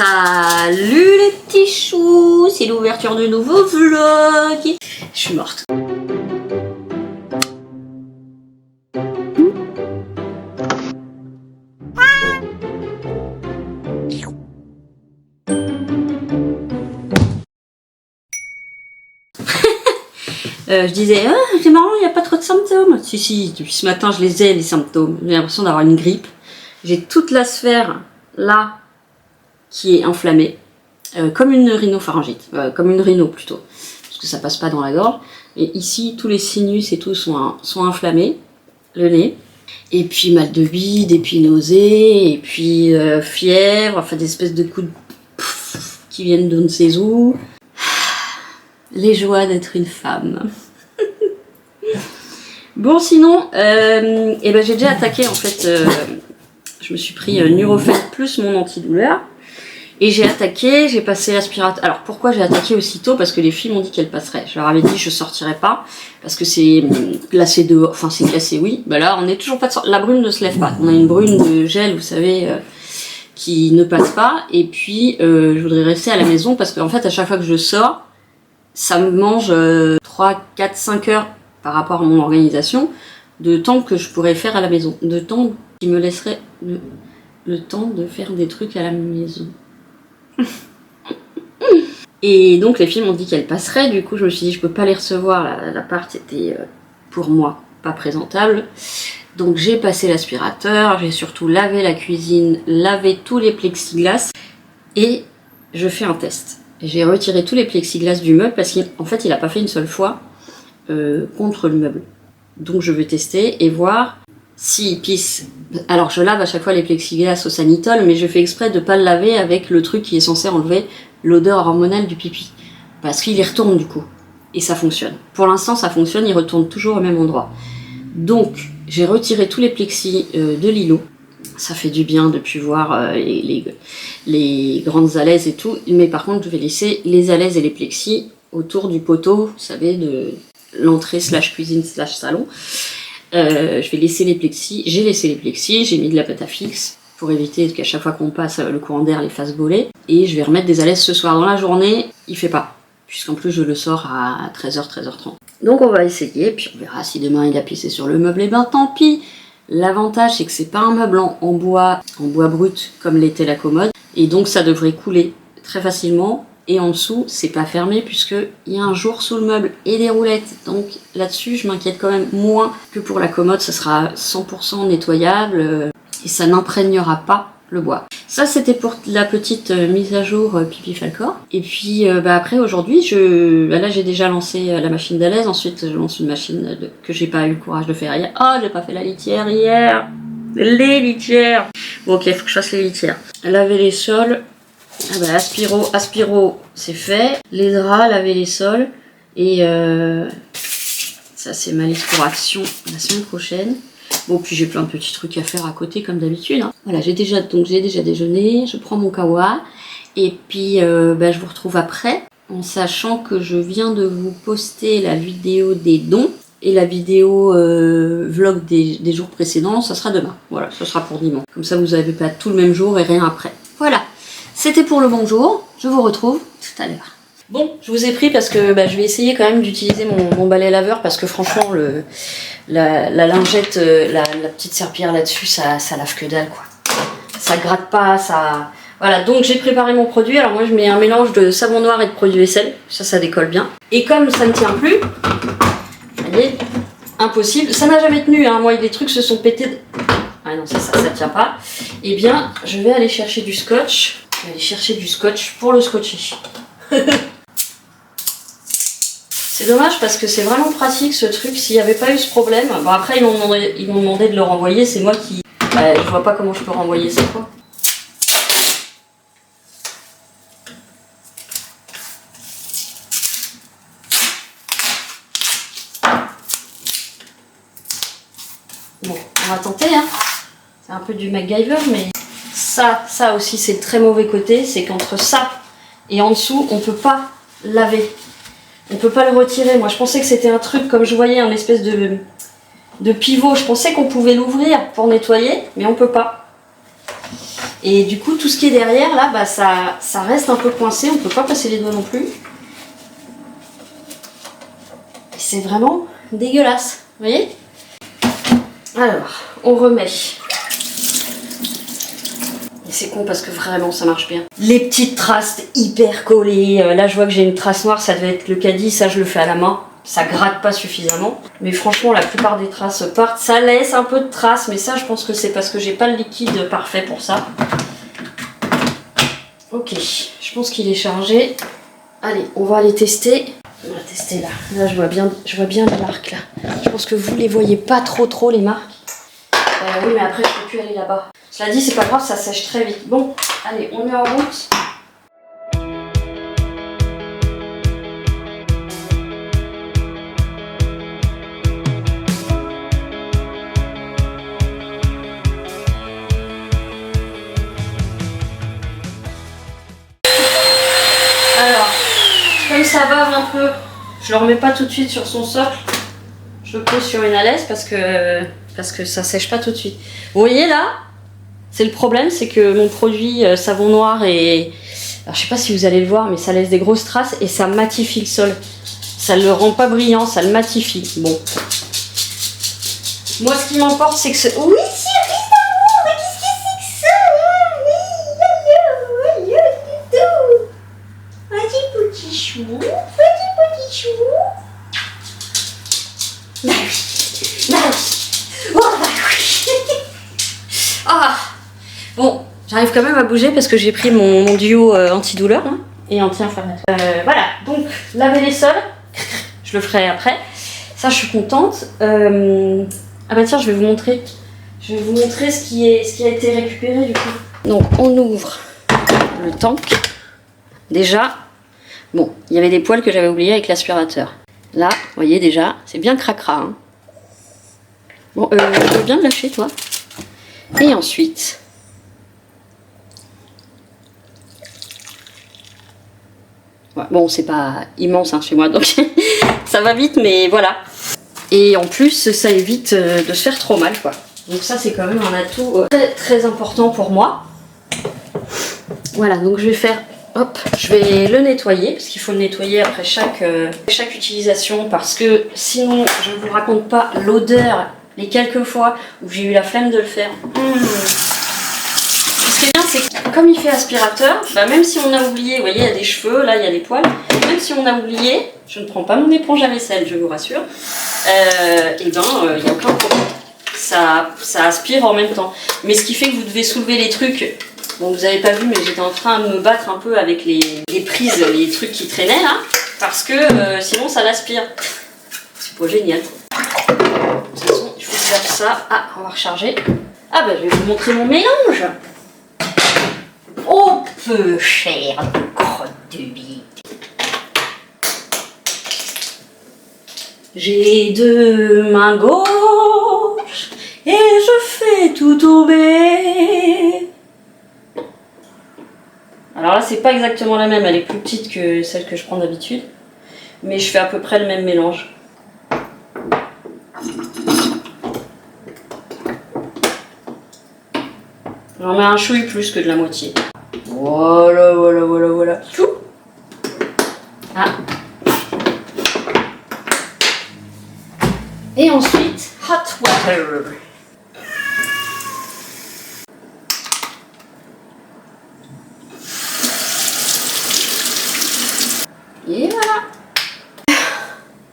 Salut les petits choux, c'est l'ouverture de nouveau vlog. Je suis morte. Je disais, c'est marrant, il n'y a pas trop de symptômes. Si, depuis ce matin, je les ai, les symptômes. J'ai l'impression d'avoir une grippe. J'ai toute la sphère, là, qui est inflammée. Comme une rhinopharyngite. Comme une rhino, plutôt. Parce que ça passe pas dans la gorge. Et ici, tous les sinus et tout sont inflammés. Le nez. Et puis mal de bide, et puis nausées, et puis fièvre, enfin des espèces de coups de qui viennent de ne sais où. Les joies d'être une femme. Bon, sinon, ben, j'ai déjà attaqué, en fait, je me suis pris Nurofen plus mon antidouleur, et j'ai attaqué, j'ai passé l'aspirateur. Alors, pourquoi j'ai attaqué aussitôt? Parce que les filles m'ont dit qu'elles passeraient. Je leur avais dit que je sortirais pas, parce que c'est glacé dehors, enfin c'est glacé, oui. Ben là, on n'est toujours pas de la brune ne se lève pas. On a une brune de gel, vous savez, qui ne passe pas, et puis je voudrais rester à la maison, parce qu'en fait, à chaque fois que je sors, ça me mange 3, 4, 5 heures par rapport à mon organisation de temps que je pourrais faire à la maison. De temps qui me laisserait le temps de faire des trucs à la maison. Et donc les filles m'ont dit qu'elles passeraient, du coup je me suis dit je peux pas les recevoir, l'appart était pour moi pas présentable. Donc j'ai passé l'aspirateur, j'ai surtout lavé la cuisine, lavé tous les plexiglas et je fais un test. J'ai retiré tous les plexiglas du meuble parce qu'en fait il a pas fait une seule fois contre le meuble. Donc je vais tester et voir s'il pisse. Alors je lave à chaque fois les plexiglas au sanitol, mais je fais exprès de pas le laver avec le truc qui est censé enlever l'odeur hormonale du pipi. Parce qu'il y retourne du coup. Et ça fonctionne. Pour l'instant ça fonctionne, il retourne toujours au même endroit. Donc j'ai retiré tous les plexis de l'îlot. Ça fait du bien de plus voir les grandes alaises et tout. Mais par contre, je vais laisser les alaises et les plexis autour du poteau, vous savez, de l'entrée / cuisine / salon. Je vais laisser les plexis. J'ai laissé les plexis, j'ai mis de la pâte à fixe pour éviter qu'à chaque fois qu'on passe, le courant d'air les fasse voler. Et je vais remettre des alaises ce soir. Dans la journée, il fait pas. Puisqu'en plus, je le sors à 13h, 13h30. Donc on va essayer, puis on verra si demain il a pissé sur le meuble. Et ben tant pis. L'avantage, c'est que c'est pas un meuble en bois brut comme l'était la commode, et donc ça devrait couler très facilement. Et en dessous, c'est pas fermé puisqu'il y a un jour sous le meuble et des roulettes. Donc là-dessus, je m'inquiète quand même moins que pour la commode. Ça sera 100% nettoyable et ça n'imprégnera pas le bois. Ça, c'était pour la petite mise à jour Pipi Falcor. Et puis après, aujourd'hui, là j'ai déjà lancé la machine d'alaise. Ensuite, je lance une machine que j'ai pas eu le courage de faire hier. Oh, j'ai pas fait la litière hier. Les litières. Bon, ok, faut que je fasse les litières. Laver les sols. Ah bah, Aspiro, c'est fait. Les draps, laver les sols. Et ça, c'est ma liste pour action la semaine prochaine. Bon, puis j'ai plein de petits trucs à faire à côté comme d'habitude. Hein. Voilà, j'ai déjà déjeuné, je prends mon kawa et puis je vous retrouve après en sachant que je viens de vous poster la vidéo des dons et la vidéo vlog des jours précédents, ça sera demain. Voilà, ça sera pour dimanche. Comme ça, vous n'avez pas tout le même jour et rien après. Voilà, c'était pour le bonjour. Je vous retrouve tout à l'heure. Bon, je vous ai pris parce que je vais essayer quand même d'utiliser mon balai laveur parce que franchement, la lingette, la petite serpillière là-dessus, ça lave que dalle quoi. Ça gratte pas, ça... Voilà, donc j'ai préparé mon produit. Alors moi, je mets un mélange de savon noir et de produit vaisselle. Ça décolle bien. Et comme ça ne tient plus, vous voyez, impossible. Ça n'a jamais tenu, hein. Moi, les trucs se sont pétés... Ah non, ça tient pas. Eh bien, je vais aller chercher du scotch. Je vais aller chercher du scotch pour le scotcher. C'est dommage parce que c'est vraiment pratique ce truc, s'il n'y avait pas eu ce problème. Bon après ils m'ont demandé de le renvoyer, c'est moi qui... je vois pas comment je peux renvoyer ça quoi. Bon, on va tenter hein. C'est un peu du MacGyver mais... Ça aussi c'est le très mauvais côté, c'est qu'entre ça et en dessous on peut pas laver. On peut pas le retirer. Moi, je pensais que c'était un truc, comme je voyais, un espèce de pivot. Je pensais qu'on pouvait l'ouvrir pour nettoyer, mais on peut pas. Et du coup, tout ce qui est derrière, là, bah, ça reste un peu coincé. On peut pas passer les doigts non plus. Et c'est vraiment dégueulasse. Vous voyez? Alors, on remet. Et c'est con parce que vraiment ça marche bien. Les petites traces hyper collées. Là je vois que j'ai une trace noire, ça devait être le caddie, ça je le fais à la main. Ça gratte pas suffisamment. Mais franchement la plupart des traces partent. Ça laisse un peu de traces, mais ça je pense que c'est parce que j'ai pas le liquide parfait pour ça. Ok, je pense qu'il est chargé. Allez, on va aller tester. On va tester là. Là je vois bien les marques là. Je pense que vous les voyez pas trop les marques. Oui mais après je peux plus aller là-bas. Cela dit, c'est pas grave, ça sèche très vite. Bon, allez, on est en route. Alors, comme ça bave un peu, je le remets pas tout de suite sur son socle. Je le pose sur une alaise parce que ça sèche pas tout de suite. Vous voyez là? C'est le problème, c'est que mon produit savon noir et... Alors je sais pas si vous allez le voir, mais ça laisse des grosses traces et ça matifie le sol. Ça le rend pas brillant, ça le matifie. Bon. Moi ce qui m'importe c'est que ce... Oui chérie d'amour, mais qu'est-ce que c'est que ça? Oui, petit chou, petit chou. Bah oui, bah oui. Oh bah oui. Ah. Bon, j'arrive quand même à bouger parce que j'ai pris mon duo antidouleur hein, et anti-inflammatoire. Voilà, donc laver les sols, je le ferai après. Ça, je suis contente. Ah bah tiens, je vais vous montrer. Je vais vous montrer ce qui a été récupéré du coup. Donc on ouvre le tank. Déjà, bon, il y avait des poils que j'avais oubliés avec l'aspirateur. Là, vous voyez déjà, c'est bien cracra. Hein. Bon, je veux bien le lâcher toi. Et ensuite... Bon, c'est pas immense hein, chez moi, donc ça va vite, mais voilà. Et en plus, ça évite de se faire trop mal, quoi. Donc ça, c'est quand même un atout très important pour moi. Voilà, donc je vais faire... Hop, je vais le nettoyer, parce qu'il faut le nettoyer après chaque utilisation, parce que sinon, je ne vous raconte pas l'odeur, les quelques fois où j'ai eu la flemme de le faire. Ce qui est bien, c'est que comme il fait aspirateur, bah même si on a oublié, vous voyez, il y a des cheveux, là il y a des poils, même si on a oublié, je ne prends pas mon éponge à vaisselle, je vous rassure, et ben il n'y a aucun problème. Ça aspire en même temps. Mais ce qui fait que vous devez soulever les trucs, bon vous avez pas vu, mais j'étais en train de me battre un peu avec les prises, les trucs qui traînaient là, parce que sinon ça l'aspire. C'est pas génial. De toute façon, il faut faire ça. Ah, on va recharger. Ah bah je vais vous montrer mon mélange. Oh peu cher de crotte de bite. J'ai deux mains gauches et je fais tout tomber. Alors là c'est pas exactement la même, elle est plus petite que celle que je prends d'habitude, mais je fais à peu près le même mélange. J'en mets un chouille plus que de la moitié. Voilà, voilà, voilà, voilà. Chou. Ah. Et ensuite, hot water. Et voilà.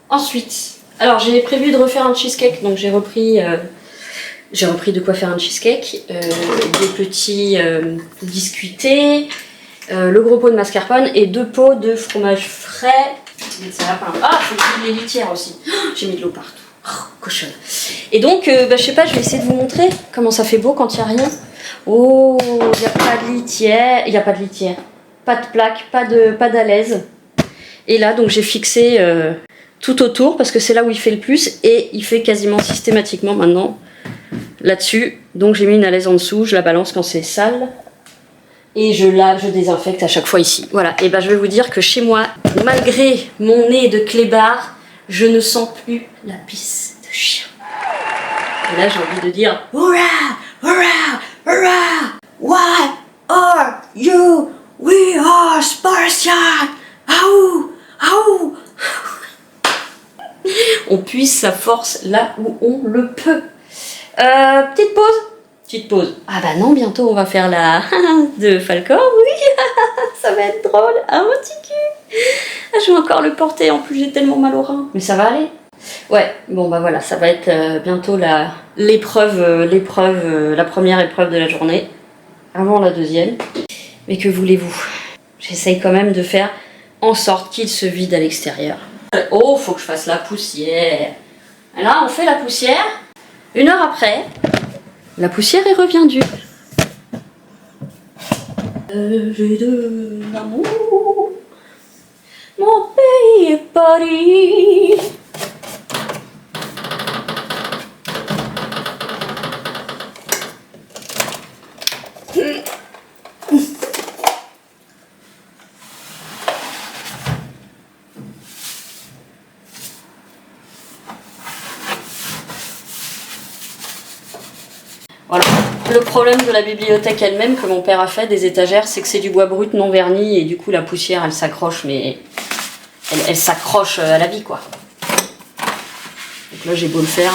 Ensuite, alors j'ai prévu de refaire un cheesecake, donc j'ai repris de quoi faire un cheesecake, des petits biscuités, le gros pot de mascarpone et 2 pots de fromage frais. Ah, faut que je mette les litières aussi. J'ai mis de l'eau partout. Oh, cochonne. Et donc, je sais pas, je vais essayer de vous montrer comment ça fait beau quand il n'y a rien. Oh, il n'y a pas de litière. Il n'y a pas de litière. Pas de plaque, pas d'alaise. Et là, donc j'ai fixé tout autour parce que c'est là où il fait le plus et il fait quasiment systématiquement maintenant là-dessus. Donc j'ai mis une alaise en dessous, je la balance quand c'est sale. Et je lave, je désinfecte à chaque fois ici. Voilà, et ben je vais vous dire que chez moi, malgré mon nez de clébard, je ne sens plus la pisse de chien. Et là j'ai envie de dire hurrah, hurrah, hurrah, what are you? We are Spartiates! Aouh! Aouh! On puise sa force là où on le peut. Petite pause? Petite pause. Ah bah non, bientôt on va faire la de Falcor, oui. Ça va être drôle. Ah mon petit cul. Ah, je vais encore le porter, en plus j'ai tellement mal au rein. Mais ça va aller. Ouais, bon bah voilà, ça va être bientôt l'épreuve, la première épreuve de la journée. Avant la deuxième. Mais que voulez-vous? J'essaye quand même de faire en sorte qu'il se vide à l'extérieur. Oh, faut que je fasse la poussière. Et là, on fait la poussière. 1 heure après, la poussière est revendue. J'ai de l'amour. Mon pays est Paris. Voilà. Le problème de la bibliothèque elle-même que mon père a fait des étagères, c'est que c'est du bois brut non verni et du coup la poussière elle s'accroche, mais elle s'accroche à la vie quoi. Donc là j'ai beau le faire,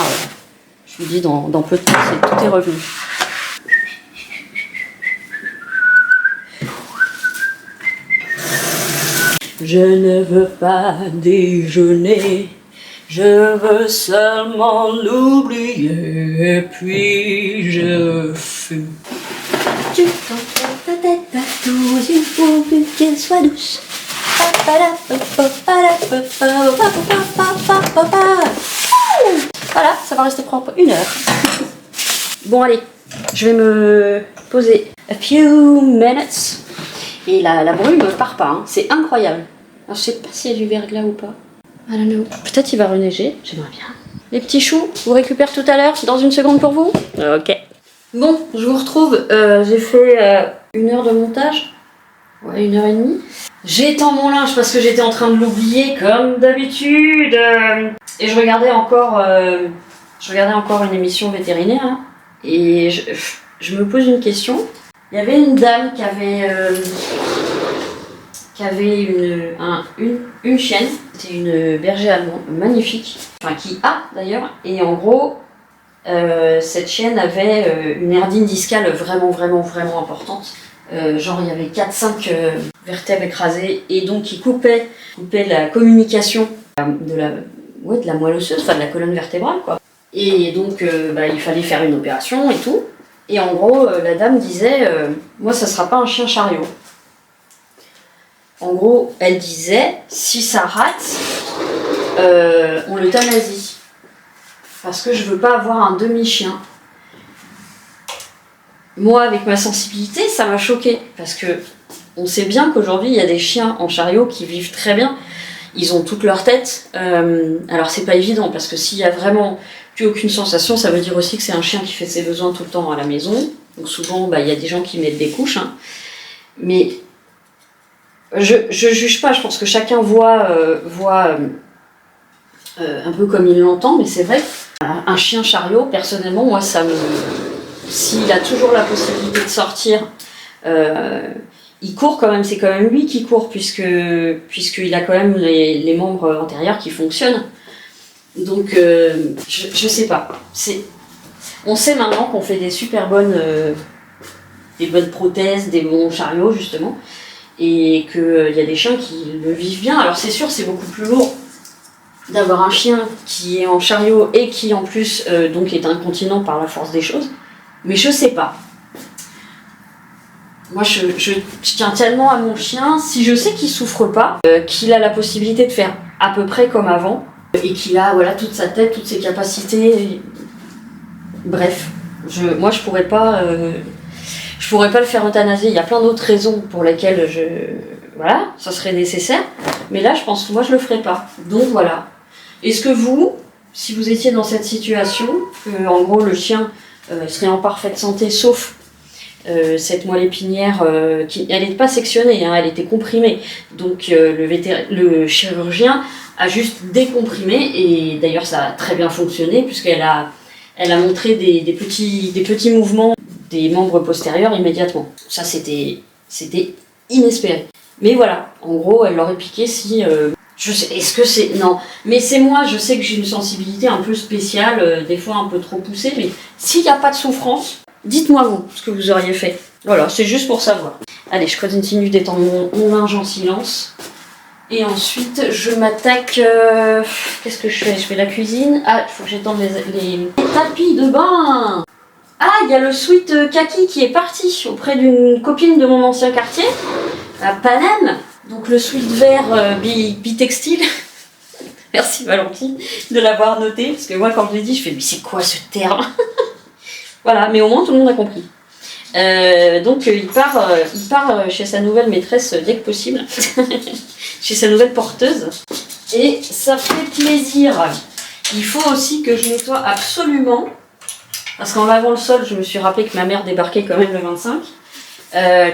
je vous dis dans peu de temps tout est revenu. Je ne veux pas déjeuner. Je veux seulement l'oublier, puis je fume. Tu t'entends ta tête partout, il faut plus qu'elle soit douce. Voilà, ça va rester propre 1 heure. Bon allez, je vais me poser a few minutes. Et la brume part pas, hein. C'est incroyable. Alors je sais pas s'il y a du verglas ou pas. I don't know. Peut-être il va reneiger, j'aimerais bien. Les petits choux, vous récupère tout à l'heure, dans 1 seconde pour vous. Ok. Bon, je vous retrouve. J'ai fait 1 heure de montage. Ouais, 1 heure et demie. J'étends mon linge parce que j'étais en train de l'oublier comme d'habitude. Et je regardais encore une émission vétérinaire. Hein, et je me pose une question. Il y avait une dame qui avait une chienne, c'était une berger allemande magnifique, enfin qui a d'ailleurs, et en gros cette chienne avait une hernie discale vraiment importante, genre il y avait 4-5 vertèbres écrasées et donc qui coupait la communication de la moelle osseuse, enfin de la colonne vertébrale quoi. Et donc il fallait faire une opération et tout, et en gros la dame disait moi ça sera pas un chien chariot. En gros, elle disait, si ça rate, on l'euthanasie. Parce que je veux pas avoir un demi-chien. Moi, avec ma sensibilité, ça m'a choquée. Parce que on sait bien qu'aujourd'hui, il y a des chiens en chariot qui vivent très bien. Ils ont toute leur tête. Alors, c'est pas évident, parce que s'il y a vraiment plus aucune sensation, ça veut dire aussi que c'est un chien qui fait ses besoins tout le temps à la maison. Donc souvent, il y a des gens qui mettent des couches. Hein. Mais je juge pas, je pense que chacun voit un peu comme il l'entend, mais c'est vrai qu'un chien chariot, personnellement, moi, s'il a toujours la possibilité de sortir, il court quand même, c'est quand même lui qui court, puisqu'il a quand même les membres antérieurs qui fonctionnent. Donc, je sais pas. On sait maintenant qu'on fait des super bonnes prothèses, des bons chariots, justement. Et qu'il y a des chiens qui le vivent bien. Alors c'est sûr, c'est beaucoup plus lourd d'avoir un chien qui est en chariot et qui en plus donc est incontinent par la force des choses. Mais je sais pas. Moi je tiens tellement à mon chien, si je sais qu'il souffre pas, qu'il a la possibilité de faire à peu près comme avant, et qu'il a toute sa tête, toutes ses capacités. Bref, moi je pourrais pas le faire euthanasier. Il y a plein d'autres raisons pour lesquelles ça serait nécessaire. Mais là, je pense que moi, je le ferais pas. Donc voilà. Est-ce que vous, si vous étiez dans cette situation, en gros, le chien serait en parfaite santé, sauf cette moelle épinière, elle n'était pas sectionnée, hein, elle était comprimée. Donc le chirurgien a juste décomprimé, et d'ailleurs, ça a très bien fonctionné, puisqu'elle a montré des petits mouvements des membres postérieurs immédiatement. Ça, c'était inespéré. Mais voilà, en gros, elle l'aurait piqué si... je sais, est-ce que c'est... Non, mais c'est moi, je sais que j'ai une sensibilité un peu spéciale, des fois un peu trop poussée, mais s'il n'y a pas de souffrance, dites-moi vous, ce que vous auriez fait. Voilà, c'est juste pour savoir. Allez, je continue d'étendre mon linge en silence. Et ensuite, je m'attaque... qu'est-ce que je fais? Je fais la cuisine. Ah, il faut que j'étende les tapis de bain. Ah, il y a le sweat kaki qui est parti auprès d'une copine de mon ancien quartier, à Paname. Donc le sweat vert bitextile. Merci Valentine de l'avoir noté, parce que moi quand je l'ai dit, je fais mais c'est quoi ce terme? Voilà, mais au moins tout le monde a compris. Donc il part chez sa nouvelle maîtresse dès que possible, chez sa nouvelle porteuse, et ça fait plaisir. Il faut aussi que je nettoie absolument, parce qu'en lavant le sol, je me suis rappelé que ma mère débarquait quand même le 25,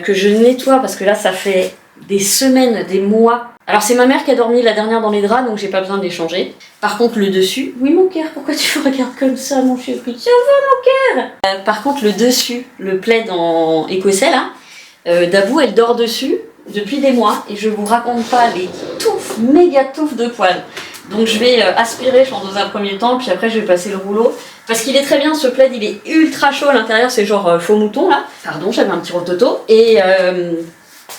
que je nettoie, parce que là ça fait des semaines, des mois. Alors c'est ma mère qui a dormi la dernière dans les draps, donc j'ai pas besoin de les changer. Par contre le dessus, oui mon cœur, pourquoi tu me regardes comme ça mon chéri? Ça va mon cœur. Par contre le dessus, le plaid en écossais là, Dabou elle dort dessus depuis des mois et je vous raconte pas les touffes, méga touffes de poils. Donc je vais aspirer, je pense dans un premier temps, puis après je vais passer le rouleau. Parce qu'il est très bien, ce plaid il est ultra chaud à l'intérieur, c'est genre faux mouton là. Pardon, j'avais un petit rototo. Et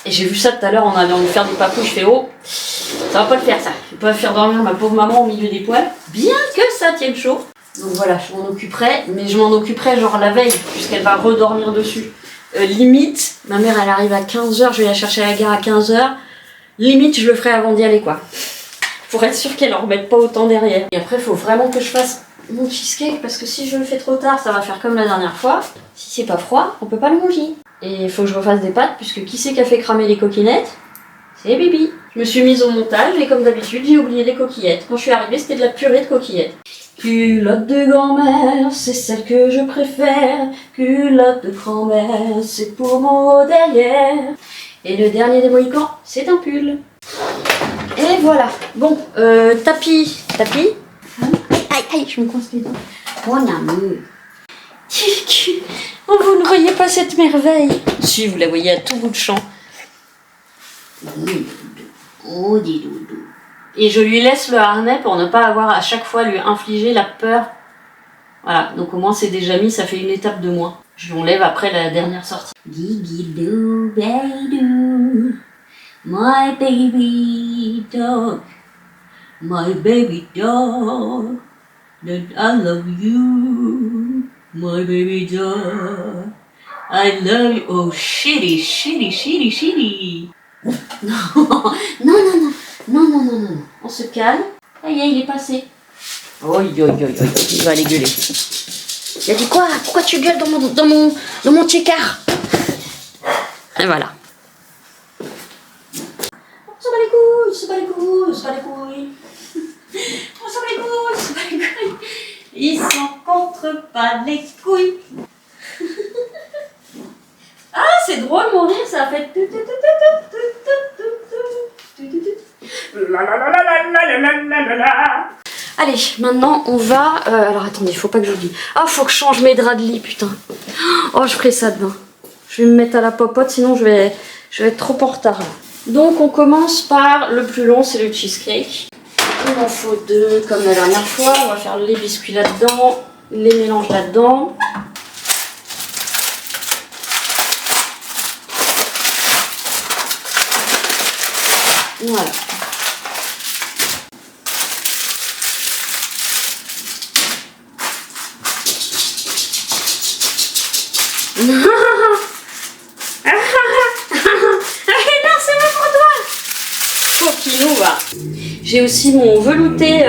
j'ai vu ça tout à l'heure en allant lui faire des papouilles, je fais oh, ça va pas le faire ça. Je vais pas faire dormir ma pauvre maman au milieu des poils, bien que ça tienne chaud. Donc voilà, je m'en occuperai, mais je m'en occuperai genre la veille, puisqu'elle va redormir dessus. Limite, ma mère elle arrive à 15h, je vais la chercher à la gare à 15h. Limite, je le ferai avant d'y aller quoi. Pour être sûr qu'elle en remette pas autant derrière. Et après, il faut vraiment que je fasse mon cheesecake, parce que si je le fais trop tard, ça va faire comme la dernière fois. Si c'est pas froid, on peut pas le manger. Et il faut que je refasse des pâtes, puisque qui c'est qui a fait cramer les coquinettes? C'est Bibi. Je me suis mise au montage, et comme d'habitude, j'ai oublié les coquillettes. Quand je suis arrivée, c'était de la purée de coquillettes. Culotte de grand-mère, c'est celle que je préfère. Culotte de grand-mère, c'est pour mon haut derrière. Et le dernier des mohicans, c'est un pull. Et voilà. Bon, tapis. Aïe, je me coince les dents. Mon amour. Oh, vous ne voyez pas cette merveille? Si, vous la voyez à tout bout de champ. Oh, dis doudou. Et je lui laisse le harnais pour ne pas avoir à chaque fois lui infliger la peur. Voilà, donc au moins c'est déjà mis, ça fait une étape de moins. Je l'enlève après la dernière sortie. Digidou, baidou, my baby dog, my baby dog, that I love you, my baby dog, I love you. Oh, shitty. Non, on se calme. Ça y est, il est passé. Oi, il va aller gueuler. Il a dit quoi? Pourquoi tu gueules dans mon tchécard? Et voilà. On s'en bat les couilles. Ils s'en contre pas les couilles. Ah, c'est drôle mon rire, ça a fait... Allez, maintenant on va... alors attendez, faut pas que j'oublie. Ah, faut que je change mes draps de lit, putain. Oh, je ferai ça demain. Je vais me mettre à la popote, sinon je vais être trop en retard. Donc on commence par le plus long, c'est le cheesecake. Il en faut 2 comme la dernière fois. On va faire les biscuits là-dedans, les mélanges là-dedans. Voilà. J'ai aussi mon velouté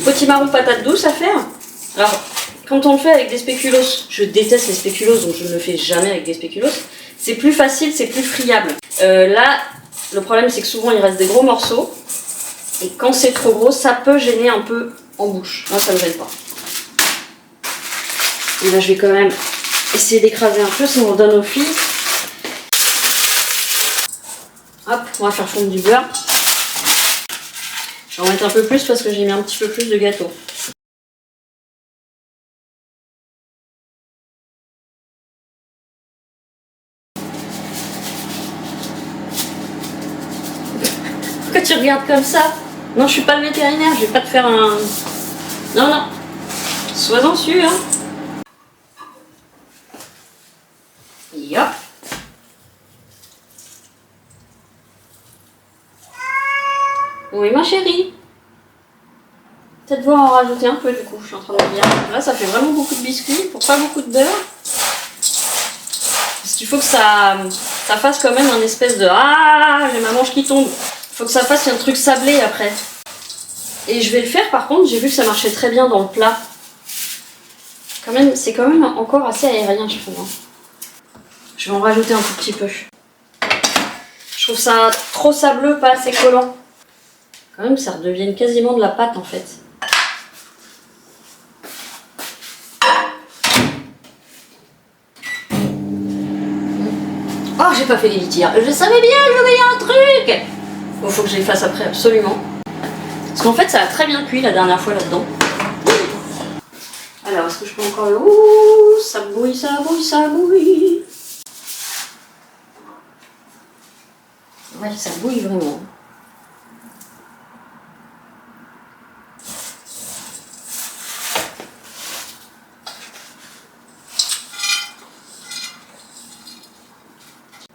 potimarron patate douce à faire. Alors, quand on le fait avec des spéculoos, je déteste les spéculoos, donc je ne le fais jamais avec des spéculoos. C'est plus facile, c'est plus friable. Là, le problème c'est que souvent il reste des gros morceaux. Et quand c'est trop gros, ça peut gêner un peu en bouche. Moi, ça ne me gêne pas. Et là, je vais quand même essayer d'écraser un peu, sinon on donne aux filles. Hop, on va faire fondre du beurre. Je vais en mettre un peu plus parce que j'ai mis un petit peu plus de gâteau. tu regardes comme ça? Non, je suis pas le vétérinaire, je vais pas te faire un... Non, non. Sois-en sûr, hein. Yop. Oui, ma chérie. Peut-être voir en rajouter un peu, du coup, je suis en train de me dire. Là, ça fait vraiment beaucoup de biscuits pour pas beaucoup de beurre. Parce qu'il faut que ça fasse quand même un espèce de... Ah, j'ai ma manche qui tombe. Il faut que ça fasse un truc sablé après. Et je vais le faire, par contre, j'ai vu que ça marchait très bien dans le plat. C'est quand même encore assez aérien, je trouve. Hein. Je vais en rajouter un tout petit peu. Je trouve ça trop sableux, pas assez collant. Quand même, ça redevient quasiment de la pâte, en fait. Oh, j'ai pas fait les litières. Je savais bien, je voyais un truc. Bon, faut que je les fasse après, absolument. Parce qu'en fait, ça a très bien cuit la dernière fois là-dedans. Alors, est-ce que je peux encore le... Ouh, ça bouille, ça bouille, ça bouille. Ouais, ça bouille vraiment.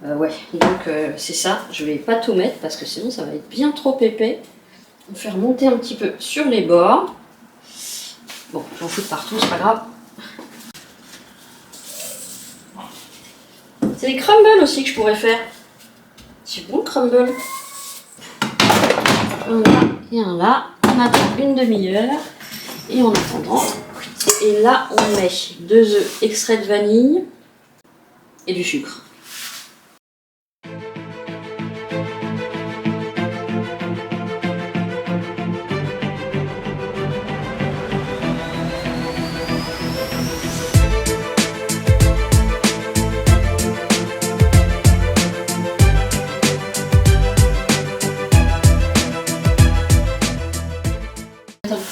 Ouais, donc c'est ça. Je vais pas tout mettre parce que sinon ça va être bien trop épais. On va faire monter un petit peu sur les bords. Bon, j'en fous de partout, c'est pas grave. C'est des crumbles aussi que je pourrais faire. C'est bon, crumble. Un là et un là. On attend une demi-heure. Et en attendant, et là on met 2 œufs extraits de vanille et du sucre.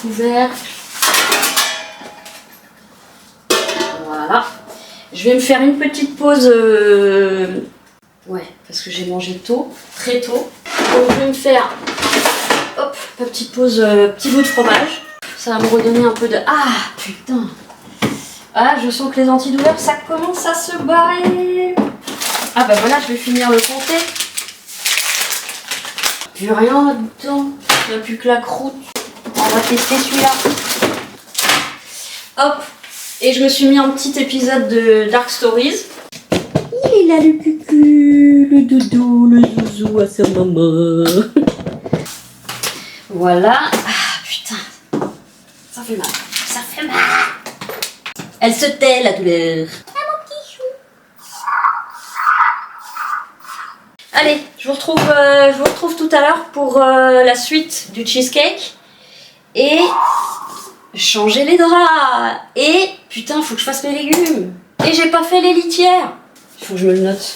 Couvercle. Voilà. Je vais me faire une petite pause. Ouais, parce que j'ai mangé tôt, très tôt. Donc je vais me faire, hop, ma petite pause, petit bout de fromage. Ça va me redonner un peu de... Ah, putain. Ah, je sens que les antidouleurs, ça commence à se barrer. Ah bah voilà, je vais finir le comté. Plus rien là-dedans. Il n'y a plus que la croûte. On va tester celui-là. Hop. Et je me suis mis un petit épisode de Dark Stories. Il est là le cucu, le doudou, le zouzou à sa maman. Voilà. Ah putain. Ça fait mal. Ça fait mal. Elle se tait la douleur. Ah mon petit chou. Allez, je vous retrouve tout à l'heure pour la suite du cheesecake. Et changer les draps. Et putain, faut que je fasse mes légumes. Et j'ai pas fait les litières. Il faut que je me le note.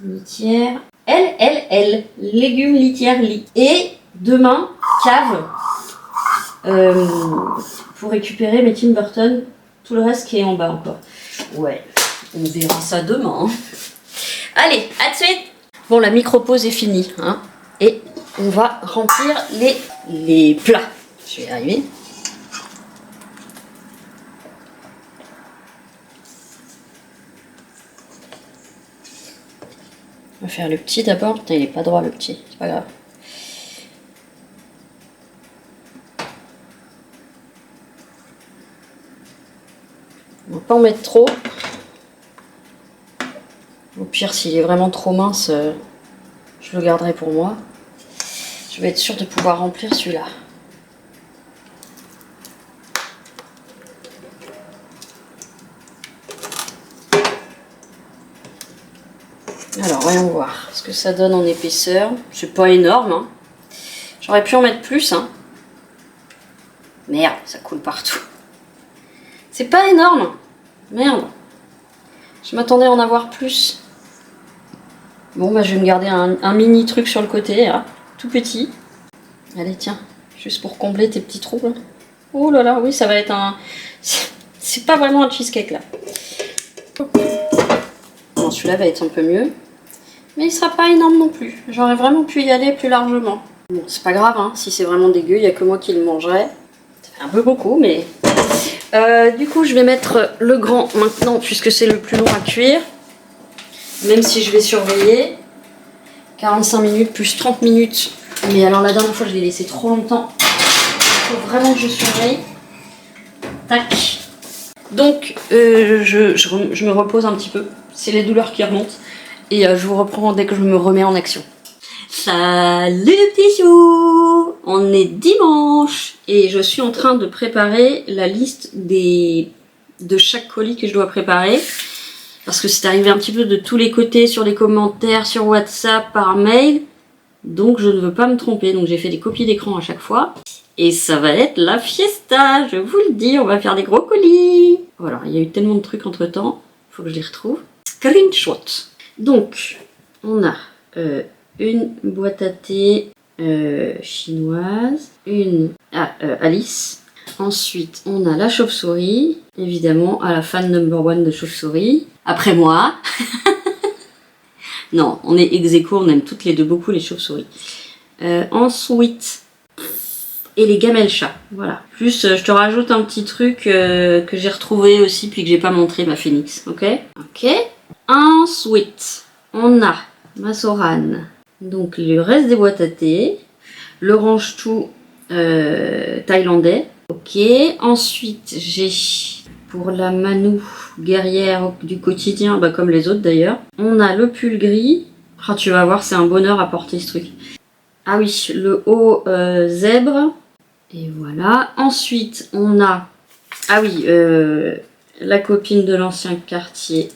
Litière. L. Légumes, litière, lit. Et demain, cave. Pour récupérer mes Tim Burton. Tout le reste qui est en bas encore. Ouais, on verra ça demain. Hein. Allez, à de suite. Bon, la micro-pause est finie. Hein. Et on va remplir les plats. Je vais y arriver. On va faire le petit d'abord. Putain, il est pas droit le petit. C'est pas grave. On va pas en mettre trop. Au pire, s'il est vraiment trop mince, je le garderai pour moi. Je vais être sûre de pouvoir remplir celui-là. Alors, voyons voir ce que ça donne en épaisseur. C'est pas énorme. Hein. J'aurais pu en mettre plus. Hein. Merde, ça coule partout. C'est pas énorme. Merde. Je m'attendais à en avoir plus. Bon, bah, je vais me garder un mini truc sur le côté, là. Tout petit. Allez, tiens. Juste pour combler tes petits trous, là. Oh là là, oui, ça va être un... C'est pas vraiment un cheesecake, là. Bon, celui-là va être un peu mieux. Mais il sera pas énorme non plus. J'aurais vraiment pu y aller plus largement. Bon, c'est pas grave, hein. Si c'est vraiment dégueu, il n'y a que moi qui le mangerai. Ça fait un peu beaucoup, mais... du coup, je vais mettre le grand maintenant, puisque c'est le plus long à cuire. Même si je vais surveiller. 45 minutes plus 30 minutes. Mais alors la dernière fois, je l'ai laissé trop longtemps. Il faut vraiment que je surveille. Tac. Donc, je me repose un petit peu. C'est les douleurs qui remontent. Et je vous reprends dès que je me remets en action. Salut petits choux! On est dimanche et je suis en train de préparer la liste de chaque colis que je dois préparer. Parce que c'est arrivé un petit peu de tous les côtés, sur les commentaires, sur WhatsApp, par mail. Donc je ne veux pas me tromper. Donc j'ai fait des copies d'écran à chaque fois. Et ça va être la fiesta, je vous le dis, on va faire des gros colis. Voilà, il y a eu tellement de trucs entre temps, il faut que je les retrouve. Screenshot. Donc, on a une boîte à thé chinoise, une Alice. Ensuite, on a la chauve-souris, évidemment, à la fan number one de chauve-souris. Après moi. Non, on est ex aequo, on aime toutes les deux beaucoup les chauves-souris. Ensuite, et les gamelles chats, voilà. Plus, je te rajoute un petit truc que j'ai retrouvé aussi, puis que j'ai pas montré, ma phénix, ok? Ok. Ensuite, on a ma Sorane. Donc, le reste des boîtes à thé. Le range-tout thaïlandais. Ok. Ensuite, j'ai pour la Manou guerrière du quotidien, bah, comme les autres d'ailleurs. On a le pull gris. Ah, tu vas voir, c'est un bonheur à porter ce truc. Ah oui, le haut zèbre. Et voilà. Ensuite, on a... Ah oui, la copine de l'ancien quartier.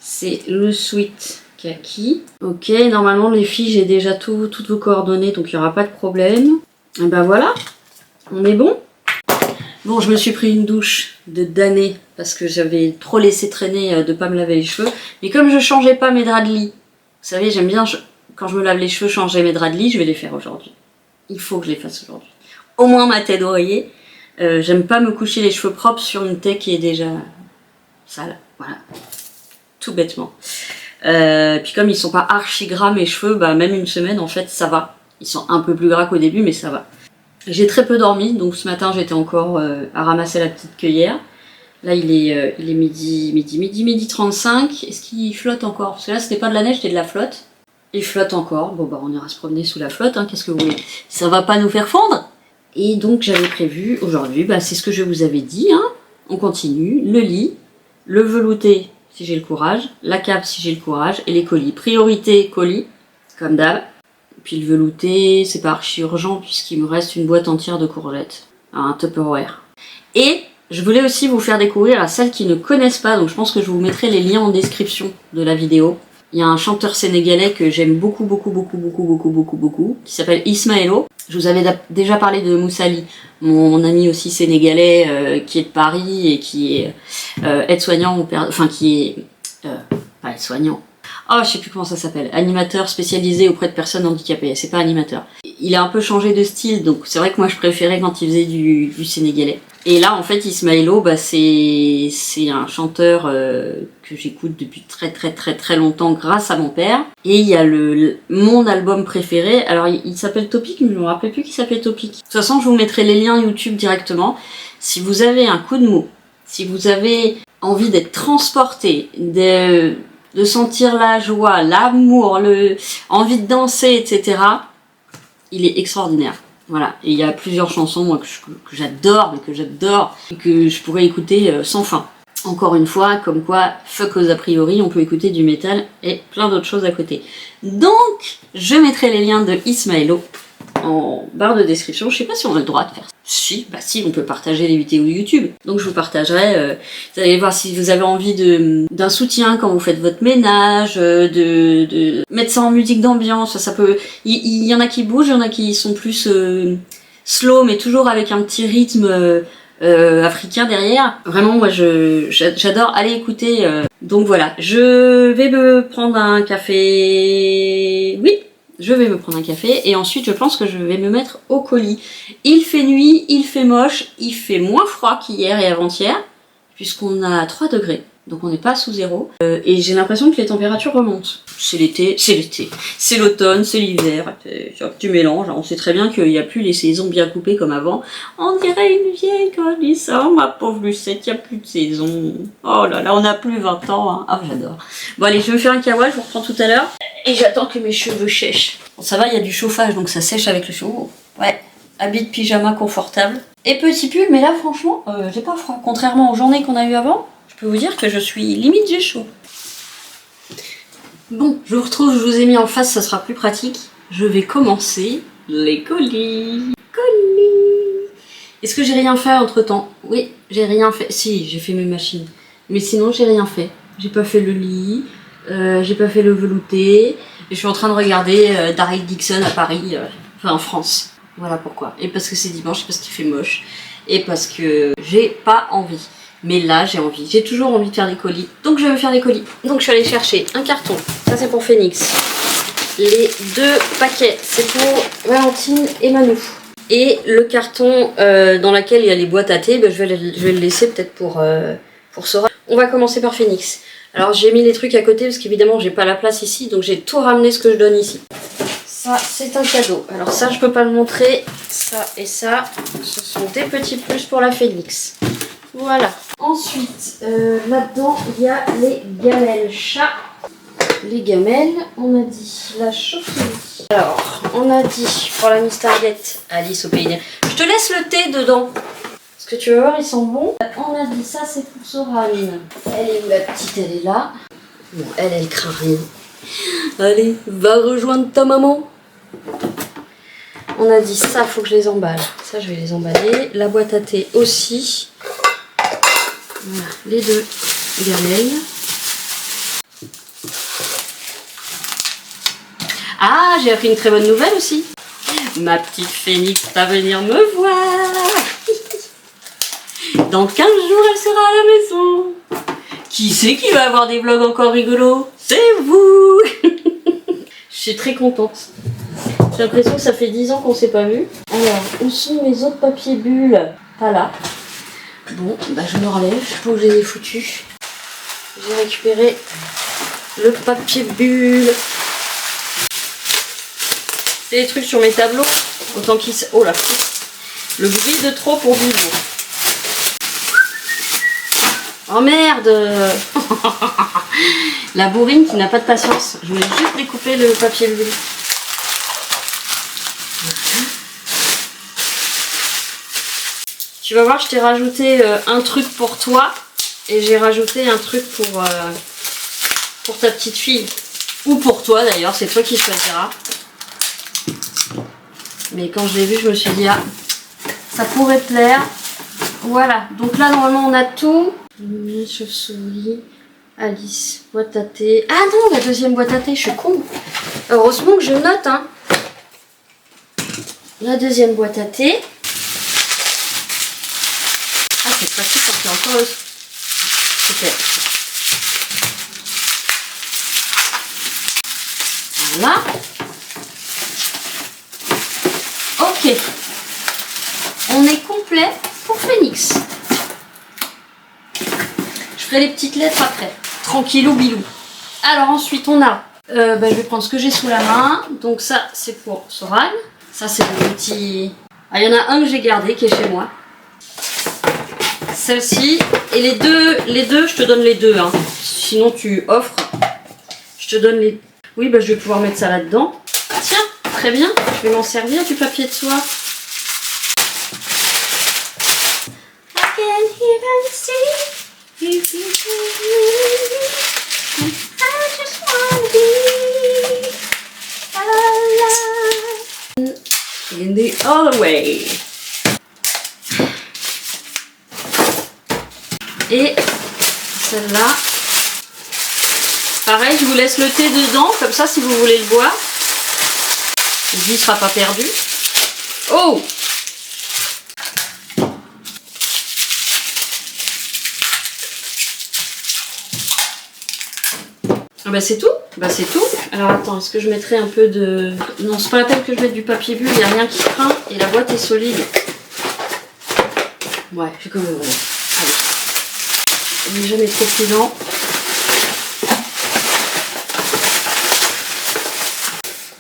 C'est le sweat kaki. Ok, normalement les filles, j'ai déjà toutes vos coordonnées, donc il n'y aura pas de problème. Et ben voilà, on est bon. Bon, je me suis pris une douche de damnée parce que j'avais trop laissé traîner de pas me laver les cheveux. Mais comme je changeais pas mes draps de lit, vous savez, j'aime bien, quand je me lave les cheveux, changer mes draps de lit, je vais les faire aujourd'hui. Il faut que je les fasse aujourd'hui. Au moins ma tête d'oreiller. J'aime pas me coucher les cheveux propres sur une tête qui est déjà sale. Voilà. Tout bêtement. Puis comme ils sont pas archi gras mes cheveux, bah même une semaine en fait ça va. Ils sont un peu plus gras qu'au début mais ça va. J'ai très peu dormi donc ce matin j'étais encore à ramasser la petite cueillère. Là il est midi 35. Est-ce qu'il flotte encore? Parce que là c'était pas de la neige, c'était de la flotte. Il flotte encore. Bon bah on ira se promener sous la flotte, hein. Qu'est-ce que vous voulez? Ça va pas nous faire fondre. Et donc j'avais prévu aujourd'hui, bah c'est ce que je vous avais dit, hein. On continue, le lit, le velouté si j'ai le courage, la cape si j'ai le courage, et les colis. Priorité colis, comme d'hab. Puis le velouté, c'est pas archi urgent puisqu'il me reste une boîte entière de courgettes, un Tupperware. Et je voulais aussi vous faire découvrir à celles qui ne connaissent pas, donc je pense que je vous mettrai les liens en description de la vidéo. Il y a un chanteur sénégalais que j'aime beaucoup, qui s'appelle Ismaëlo. Je vous avais déjà parlé de Moussali, mon ami aussi sénégalais qui est de Paris et qui est aide-soignant, enfin qui est... pas aide-soignant. Oh, je sais plus comment ça s'appelle. Animateur spécialisé auprès de personnes handicapées. C'est pas animateur. Il a un peu changé de style, donc c'est vrai que moi je préférais quand il faisait du sénégalais. Et là, en fait, Ismaëlo, bah, c'est un chanteur que j'écoute depuis très longtemps grâce à mon père. Et il y a mon album préféré. Alors, il s'appelle Topic, mais je me rappelle plus qu'il s'appelait Topic. De toute façon, je vous mettrai les liens YouTube directement. Si vous avez un coup de mou, si vous avez envie d'être transporté, de sentir la joie, l'amour, envie de danser, etc., il est extraordinaire. Voilà, et il y a plusieurs chansons moi, que j'adore, et que je pourrais écouter sans fin. Encore une fois, comme quoi, fuck aux a priori, on peut écouter du métal et plein d'autres choses à côté. Donc, je mettrai les liens de Ismaëlo en barre de description. Je sais pas si on a le droit de faire ça. Si, bah si, on peut partager les vidéos YouTube. Donc je vous partagerai, vous allez voir si vous avez envie d'un soutien quand vous faites votre ménage, de mettre ça en musique d'ambiance, ça peut... Il y en a qui bougent, il y en a qui sont plus slow, mais toujours avec un petit rythme africain derrière. Vraiment, moi j'adore aller écouter. Donc voilà, je vais me prendre un café... Oui, je vais me prendre un café et ensuite je pense que je vais me mettre au colis. Il fait nuit, il fait moche, il fait moins froid qu'hier et avant-hier puisqu'on a 3 degrés. donc on n'est pas sous zéro. Et j'ai l'impression que les températures remontent. C'est l'été, c'est l'automne, c'est l'hiver, c'est un petit mélange. On sait très bien qu'il n'y a plus les saisons bien coupées comme avant. On dirait une vieille connaissance, ma pauvre Lucette, il n'y a plus de saison. Oh là là, on n'a plus 20 ans. Hein. Ah, j'adore. Bon allez, je vais me faire un kawa, je vous reprends tout à l'heure. Et j'attends que mes cheveux sèchent. Bon, ça va, il y a du chauffage, donc ça sèche avec le chaud. Ouais, habit de pyjama confortable. Et petit pull, mais là franchement, j'ai pas froid. Contrairement aux journées qu'on a eues avant, je peux vous dire que je suis limite j'ai chaud. Bon, je vous retrouve, je vous ai mis en face, ça sera plus pratique. Je vais commencer les colis. Est-ce que j'ai rien fait entre temps? Oui, j'ai rien fait. Si, j'ai fait mes machines. Mais sinon, j'ai rien fait. J'ai pas fait le lit, j'ai pas fait le velouté. Et je suis en train de regarder Daryl Dixon à Paris, enfin en France. Voilà pourquoi. Et parce que c'est dimanche, parce qu'il fait moche. Et parce que j'ai pas envie. Mais là, j'ai envie. J'ai toujours envie de faire des colis. Donc, je vais me faire des colis. Donc, je suis allée chercher un carton. Ça, c'est pour Phoenix. Les 2 paquets, c'est pour Valentine et Manou. Et le carton dans lequel il y a les boîtes à thé, ben, je vais le laisser peut-être pour Sora. On va commencer par Phoenix. Alors, j'ai mis les trucs à côté parce qu'évidemment, j'ai pas la place ici. Donc, j'ai tout ramené ce que je donne ici. Ça, c'est un cadeau. Alors, ça, je peux pas le montrer. Ça et ça, ce sont des petits plus pour la Phoenix. Voilà. Ensuite, là-dedans, il y a les gamelles chat. Les gamelles, on a dit la chauve-souris. Alors, on a dit pour la Miss Target, Alice au pays des... Je te laisse le thé dedans. Parce que tu vas voir, ils sont bons. On a dit ça, c'est pour Sorane. Elle est où la petite? Elle est là. Bon, elle craint rien. Allez, va rejoindre ta maman. On a dit ça, faut que je les emballe. Ça, je vais les emballer. La boîte à thé aussi. Voilà, les 2 gamelles. Ah, j'ai appris une très bonne nouvelle aussi. Ma petite Phoenix va venir me voir. Dans 15 jours, elle sera à la maison. Qui c'est qui va avoir des vlogs encore rigolos? C'est vous. Je suis très contente. J'ai l'impression que ça fait 10 ans qu'on s'est pas vu. Alors, où sont mes autres papiers bulles? Pas là. Bon, bah je me relève, je sais pas où je les ai foutus. J'ai récupéré le papier bulle. C'est des trucs sur mes tableaux. Autant qu'ils... Oh là, le bruit de trop pour vivre. Oh merde. La bourrine qui n'a pas de patience. Je voulais juste découper le papier bulle. Tu vas voir, je t'ai rajouté un truc pour toi et j'ai rajouté un truc pour ta petite fille. Ou pour toi d'ailleurs, c'est toi qui choisiras. Mais quand je l'ai vu, je me suis dit, ah, ça pourrait te plaire. Voilà, donc là normalement on a tout. Chauve-souris, Alice, boîte à thé. Ah non, la deuxième boîte à thé, je suis con. Heureusement que je note, hein. La deuxième boîte à thé. Ah, c'est pratique parce qu'il y a encore le... Super. Voilà. Ok. On est complet pour Phoenix. Je ferai les petites lettres après. Tranquillou bilou. Alors ensuite on a... je vais prendre ce que j'ai sous la main. Donc ça c'est pour Sorane. Ça c'est le petit... Ah, il y en a un que j'ai gardé qui est chez moi. Celle-ci. Et les deux, je te donne les deux. Hein. Sinon tu offres. Je te donne les... Oui, je vais pouvoir mettre ça là-dedans. Tiens, très bien. Je vais m'en servir du papier de soie. I can even see if you I just wanna be alive in the other way. Et celle-là, pareil, je vous laisse le thé dedans, comme ça si vous voulez le boire. Le vie ne sera pas perdu. Oh! Ah bah c'est tout. Bah c'est tout. Alors attends, est-ce que je mettrai un peu de... Non, c'est pas la peine que je mette du papier bulle, il n'y a rien qui craint et la boîte est solide. Ouais, j'ai comme... Allez. On n'est jamais trop prudent.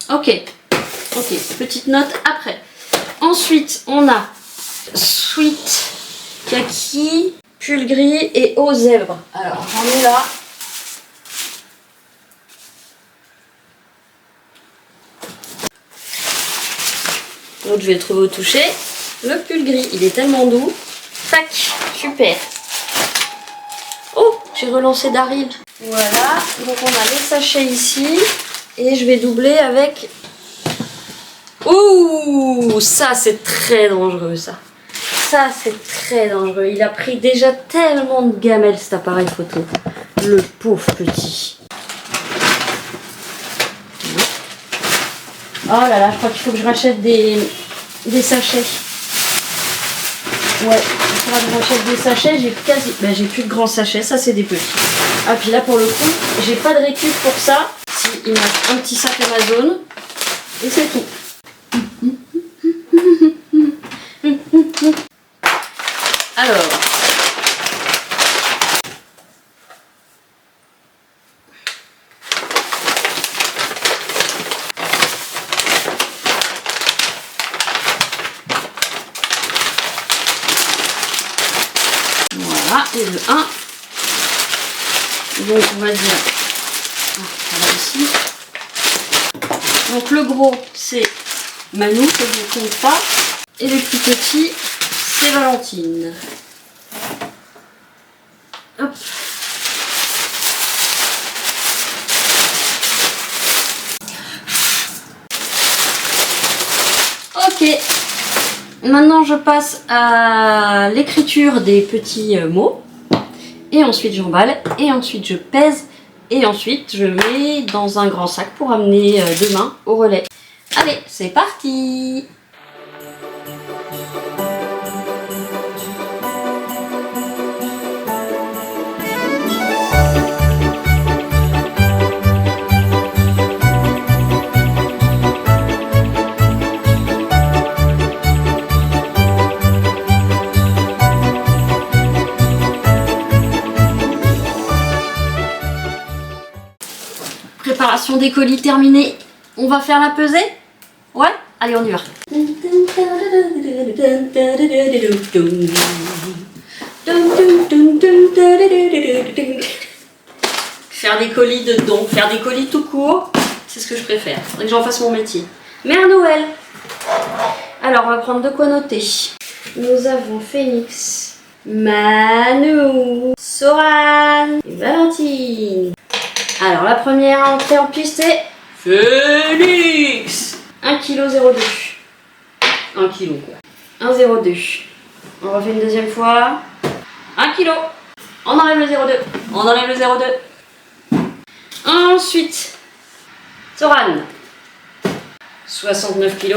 Ok, petite note après. Ensuite, on a Sweet Kaki, pull gris et eau zèbre. Alors, j'en ai là. Donc, je vais le trouver au toucher. Le pull gris, il est tellement doux. Tac, super. Oh, j'ai relancé Daryl. Voilà, donc on a les sachets ici. Et je vais doubler avec... Ouh, ça c'est très dangereux ça. Ça c'est très dangereux. Il a pris déjà tellement de gamelles cet appareil photo. Le pauvre petit. Oh là là, je crois qu'il faut que je rachète des sachets. Ouais, il faudra que je rachète des sachets. J'ai plus de grands sachets, ça c'est des petits. Ah puis là pour le coup, j'ai pas de récup pour ça. Si, il me reste un petit sac Amazon. Et c'est tout. Alors. Voilà, et le 1. Donc on va dire. Voilà ici. Donc le gros c'est Manu, que je ne compte pas. Et le plus petit c'est Valentine. Hop. Ok. Maintenant je passe à l'écriture des petits mots. Et ensuite j'emballe. Et ensuite je pèse. Et ensuite je mets dans un grand sac pour amener demain au relais. Allez, c'est parti! Préparation des colis terminée. On va faire la pesée? Ouais? Allez, on y va. Faire des colis de dons, faire des colis tout court, c'est ce que je préfère. Faudrait que j'en fasse mon métier. Mère Noël. Alors, on va prendre de quoi noter. Nous avons Phoenix, Manu, Soran et Valentine. Alors, la première entrée en piste, c'est Phoenix. 1,02 kg. 1 kg quoi. 1,02. On refait une deuxième fois. 1 kg. On enlève le 0,2. On enlève le 0,2. Ensuite, Soran. 69 kg.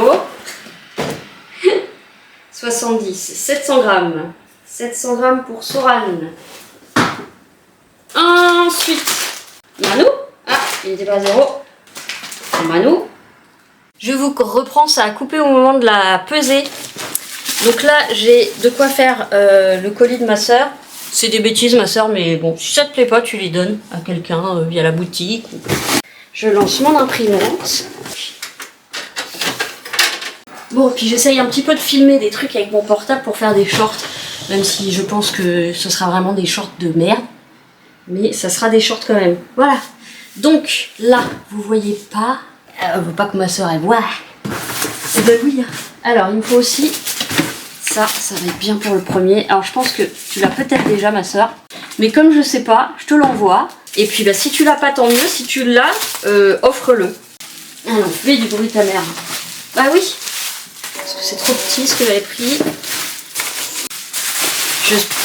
70. 700 grammes. 700 grammes pour Soran. Ensuite, Manu. Ah, il n'était pas 0. Manu. Je vous reprends, ça a coupé au moment de la pesée. Donc là, j'ai de quoi faire le colis de ma soeur. C'est des bêtises, ma soeur, mais bon, si ça te plaît pas, tu les donnes à quelqu'un via la boutique. Je lance mon imprimante. Bon, puis j'essaye un petit peu de filmer des trucs avec mon portable pour faire des shorts. Même si je pense que ce sera vraiment des shorts de merde. Mais ça sera des shorts quand même. Voilà. Donc là, vous voyez pas. Elle veut pas que ma soeur elle voit. Eh ben oui. Alors il me faut aussi ça va être bien pour le premier. Alors je pense que tu l'as peut-être déjà ma soeur, mais comme je sais pas, je te l'envoie. Et puis bah si tu l'as pas tant mieux, si tu l'as, offre-le. Ah non, fais du bruit ta mère. Bah oui, parce que c'est trop petit ce que j'avais pris.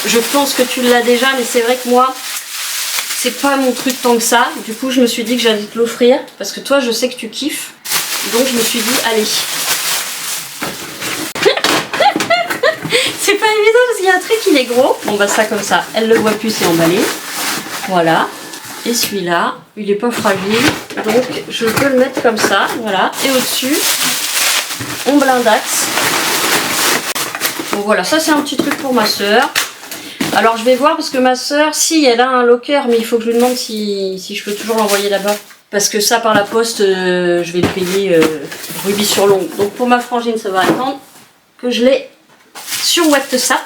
Je pense que tu l'as déjà, mais c'est vrai que moi, c'est pas mon truc tant que ça. Du coup, je me suis dit que j'allais te l'offrir. Parce que toi, je sais que tu kiffes. Donc, je me suis dit, allez. C'est pas évident parce qu'il y a un truc, il est gros. Bon, bah, ça, comme ça. Elle le voit plus, c'est emballé. Voilà. Et celui-là, il est pas fragile. Donc, je peux le mettre comme ça. Voilà. Et au-dessus, on blindaxe. Donc, voilà. Ça, c'est un petit truc pour ma soeur. Alors je vais voir parce que ma soeur, si elle a un locker, mais il faut que je lui demande si je peux toujours l'envoyer là-bas. Parce que ça par la poste, je vais le payer rubis sur l'ongle. Donc pour ma frangine, ça va attendre que je l'ai sur WhatsApp.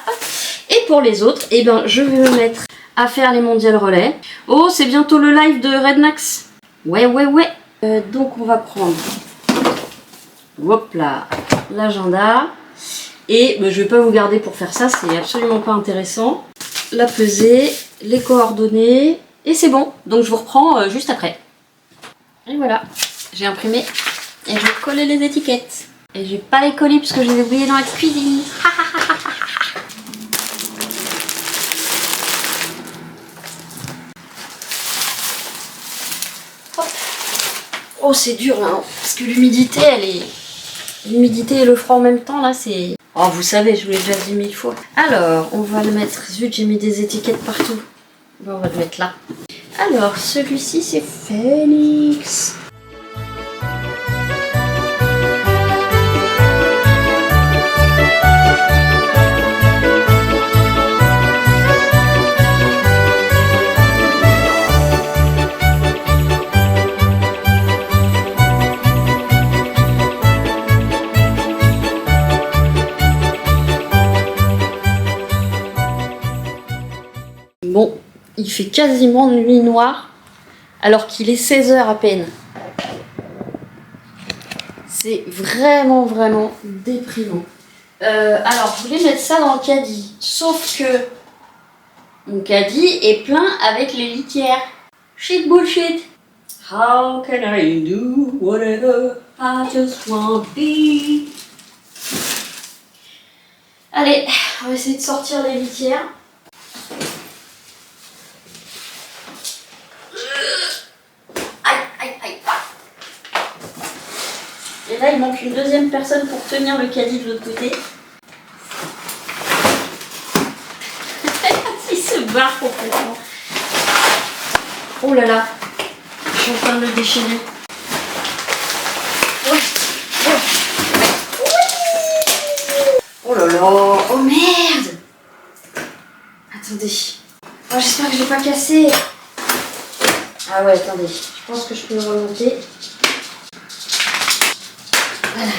Et pour les autres, eh ben, je vais me mettre à faire les mondiales relais. Oh, c'est bientôt le live de Rednax. Ouais. Donc on va prendre, hop là, l'agenda. Et ben, je vais pas vous garder pour faire ça, c'est absolument pas intéressant. La pesée, les coordonnées, et c'est bon. Donc je vous reprends juste après. Et voilà, j'ai imprimé et je vais coller les étiquettes. Et je vais pas les coller parce que je les ai oubliées dans la cuisine. Hop. Oh, c'est dur là, hein, parce que l'humidité, l'humidité et le froid en même temps, là, c'est... Oh, vous savez, je vous l'ai déjà dit 1000 fois. Alors, on va le mettre... Zut, j'ai mis des étiquettes partout. Bon, on va le mettre là. Alors, celui-ci, c'est Phoenix. Bon, il fait quasiment nuit noire alors qu'il est 16 h à peine. C'est vraiment déprimant. Alors, je voulais mettre ça dans le caddie. Sauf que mon caddie est plein avec les litières. Shit bullshit. How can I do whatever I just want to be? Allez, on va essayer de sortir les litières. Et là, il manque une deuxième personne pour tenir le caddie de l'autre côté. Il se barre complètement. Oh là là, je suis en train de le déchirer. Oh là là, oh merde. Attendez. Oh, j'espère que je l'ai pas cassé. Ah ouais, attendez. Je pense que je peux le remonter. Voilà.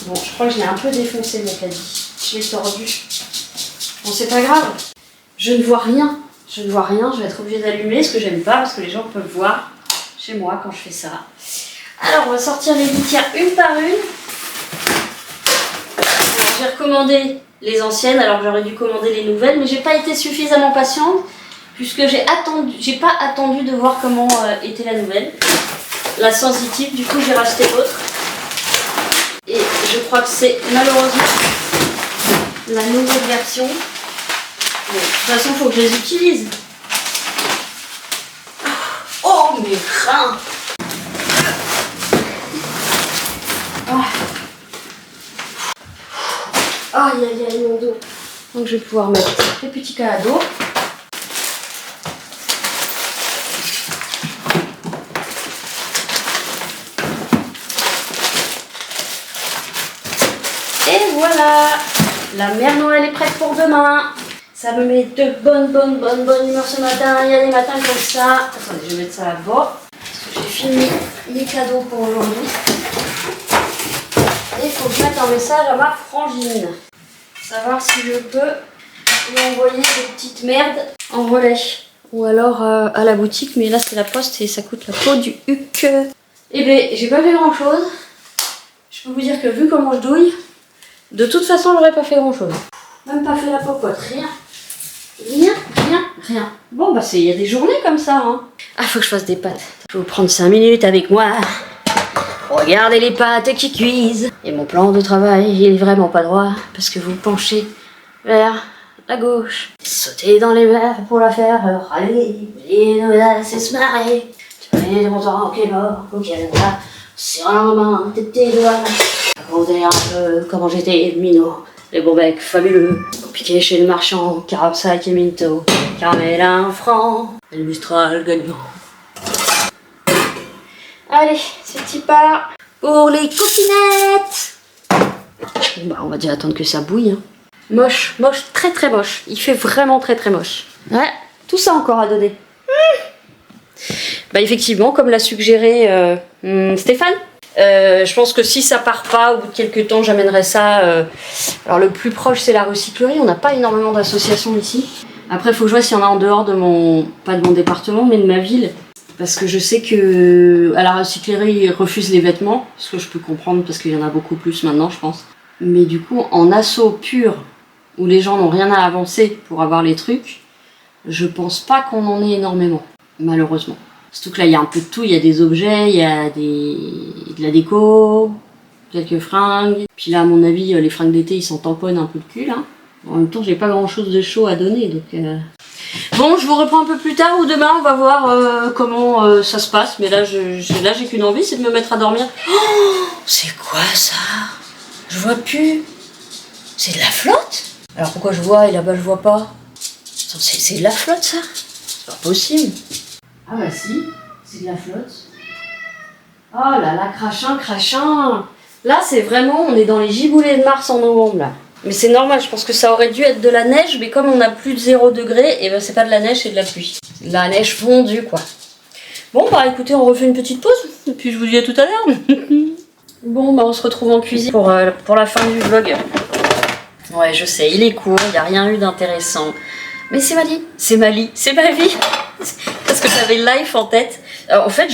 Bon, je crois que je l'ai un peu défoncé mon caddie. Je l'ai tordu. Bon, c'est pas grave. Je ne vois rien. Je ne vois rien. Je vais être obligée d'allumer, ce que j'aime pas, parce que les gens peuvent voir chez moi quand je fais ça. Alors, on va sortir les litières une par une. Alors, j'ai recommandé les anciennes, alors j'aurais dû commander les nouvelles, mais j'ai pas été suffisamment patiente, puisque j'ai pas attendu de voir comment était la nouvelle. La sensitive, du coup j'ai racheté l'autre. Et je crois que c'est malheureusement la nouvelle version. Bon, de toute façon, il faut que je les utilise. Oh, mes reins! Aïe, mon dos. Donc je vais pouvoir mettre les petits calados. Et voilà, la mère Noël est prête pour demain. Ça me met de bonne humeur ce matin. Il y a des matins comme ça. Attendez, je vais mettre ça là-bas. Parce que j'ai fini les cadeaux pour aujourd'hui. Et il faut que je mette un message à ma frangine. Savoir si je peux lui envoyer des petites merdes en relais. Ou alors à la boutique, mais là c'est la poste et ça coûte la peau du huc. Eh bien, j'ai pas fait grand chose. Je peux vous dire que vu comment je douille, de toute façon j'aurais pas fait grand chose. Même pas fait la popote, rien. Rien. Bon bah il y a des journées comme ça, hein. Ah, faut que je fasse des pâtes. Je vais vous prendre 5 minutes avec moi. Regardez les pâtes qui cuisent. Et mon plan de travail, il est vraiment pas droit. Parce que vous penchez vers la gauche. Sautez dans les verres pour la faire râler. Et nous c'est se marrer. Tu connais mon temps qui est mort, auquel on a sur la main tes doigts. Raconter un peu comment j'étais minot. Les bons becs fabuleux. Piqué chez le marchand, carapsac et minto. Caramel à 1 franc. Et le Mistral gagnant. Allez, c'est petit pas pour les coquinettes. Bah, on va déjà attendre que ça bouille. Hein. Moche, moche, très très moche. Il fait vraiment très très moche. Ouais, tout ça encore à donner. Bah effectivement, comme l'a suggéré Stéphane, je pense que si ça part pas, au bout de quelques temps, j'amènerai ça. Alors le plus proche, c'est la recyclerie. On n'a pas énormément d'associations ici. Après, il faut que je vois s'il y en a en dehors de pas de mon département, mais de ma ville. Parce que je sais que à la recyclerie, ils refusent les vêtements. Ce que je peux comprendre, parce qu'il y en a beaucoup plus maintenant, je pense. Mais du coup, en assaut pur, où les gens n'ont rien à avancer pour avoir les trucs, je pense pas qu'on en ait énormément, malheureusement. Surtout que là, il y a un peu de tout. Il y a des objets, il y a de la déco, quelques fringues. Puis là, à mon avis, les fringues d'été, ils s'en tamponnent un peu le cul, là. En même temps, j'ai pas grand-chose de chaud à donner, donc... Bon, je vous reprends un peu plus tard ou demain, on va voir comment ça se passe. Mais là, j'ai qu'une envie, c'est de me mettre à dormir. Oh, c'est quoi ça? Je vois plus. C'est de la flotte? Alors pourquoi je vois et là-bas je vois pas? C'est de la flotte, ça? C'est pas possible. Ah bah si, c'est de la flotte. Oh là là, crachin, crachin. Là, c'est vraiment, on est dans les giboulées de Mars en novembre, là. Mais c'est normal, je pense que ça aurait dû être de la neige, mais comme on a plus de 0 degré, et ben c'est pas de la neige, c'est de la pluie. De la neige fondue, quoi. Bon, bah écoutez, on refait une petite pause, et puis je vous dis à tout à l'heure. Bon, bah on se retrouve en cuisine pour la fin du vlog. Ouais, je sais, il est court, il n'y a rien eu d'intéressant. Mais c'est ma vie, c'est ma vie, c'est ma vie. Parce que j'avais life en tête. Alors, en fait,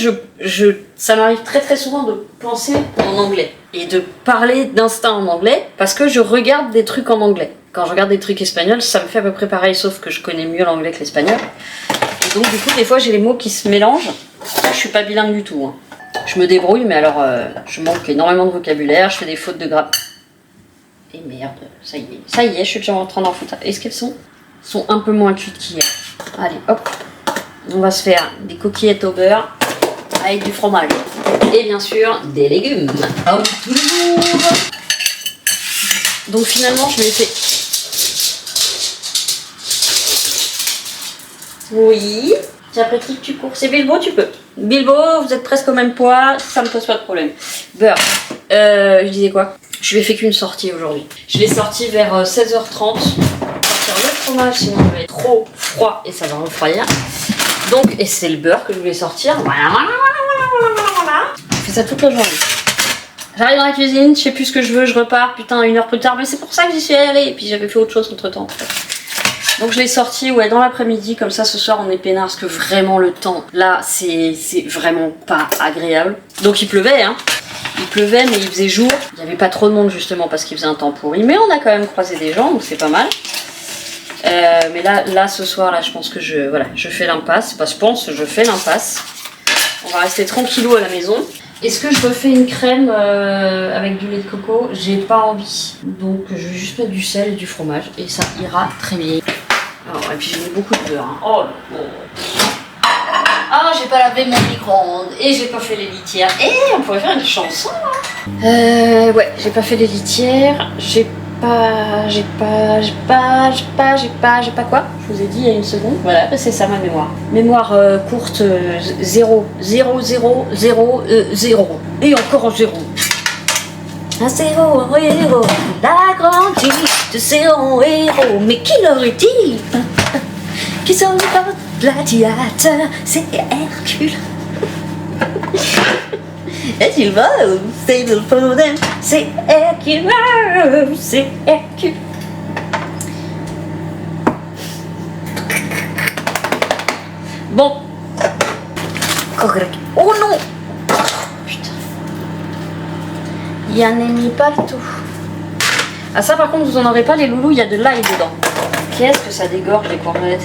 ça m'arrive très très souvent de penser en anglais et de parler d'instinct en anglais parce que je regarde des trucs en anglais. Quand je regarde des trucs espagnols, ça me fait à peu près pareil, sauf que je connais mieux l'anglais que l'espagnol. Et donc, du coup, des fois, j'ai les mots qui se mélangent. Là, je suis pas bilingue du tout. Hein. Je me débrouille, mais alors, je manque énormément de vocabulaire, je fais des fautes de grammaire. Et merde, ça y est, je suis déjà en train d'en foutre. Est-ce qu'elles sont un peu moins cuites qu'hier? Allez, hop. On va se faire des coquillettes au beurre avec du fromage. Et bien sûr, des légumes. Comme toujours. Donc finalement, je vais essayer. Oui. Si après qui tu cours, c'est Bilbo, tu peux. Bilbo, vous êtes presque au même poids, ça me pose pas de problème. Beurre. Je disais quoi? Je lui ai fait qu'une sortie aujourd'hui. Je l'ai sorti vers 16h30. Sortir le fromage, sinon il va être trop froid et ça va refroidir. Donc, et c'est le beurre que je voulais sortir. Je fais ça toute la journée. J'arrive dans la cuisine, je sais plus ce que je veux, je repars, putain, 1 heure plus tard, mais c'est pour ça que j'y suis allée. Et puis j'avais fait autre chose entre temps. Donc je l'ai sorti dans l'après-midi, comme ça ce soir on est peinard, parce que vraiment le temps, là, c'est vraiment pas agréable. Donc il pleuvait, hein. Il pleuvait, mais il faisait jour. Il n'y avait pas trop de monde justement parce qu'il faisait un temps pourri. Mais on a quand même croisé des gens, donc c'est pas mal. Mais là, ce soir, là, je pense que je fais l'impasse. Bah, je fais l'impasse. On va rester tranquillou à la maison. Est-ce que je refais une crème avec du lait de coco? J'ai pas envie. Donc, je vais juste mettre du sel et du fromage. Et ça ira très bien. Alors, et puis, j'ai mis beaucoup de beurre. Hein. Oh, ah, j'ai pas lavé mon micro-ondes. Et j'ai pas fait les litières. Et on pourrait faire une chanson. Hein. Ouais, j'ai pas fait les litières. J'ai pas quoi? Je vous ai dit il y a une seconde. Voilà, c'est ça ma mémoire. Mémoire courte 0, 0, 0, 0, 0. Et encore en 0. Un 0, un héros, la grande de 0 héros. Mais qui l'aurait dit? Qui sont les gladiateurs? C'est Hercule. Et tu vas, c'est le problème, c'est Hercule, c'est Hercule. Bon. Oh non. Putain. Il y a un ennemi partout. Ah ça par contre vous en aurez pas les loulous, il y a de l'ail dedans. Qu'est-ce que ça dégorge les courgettes.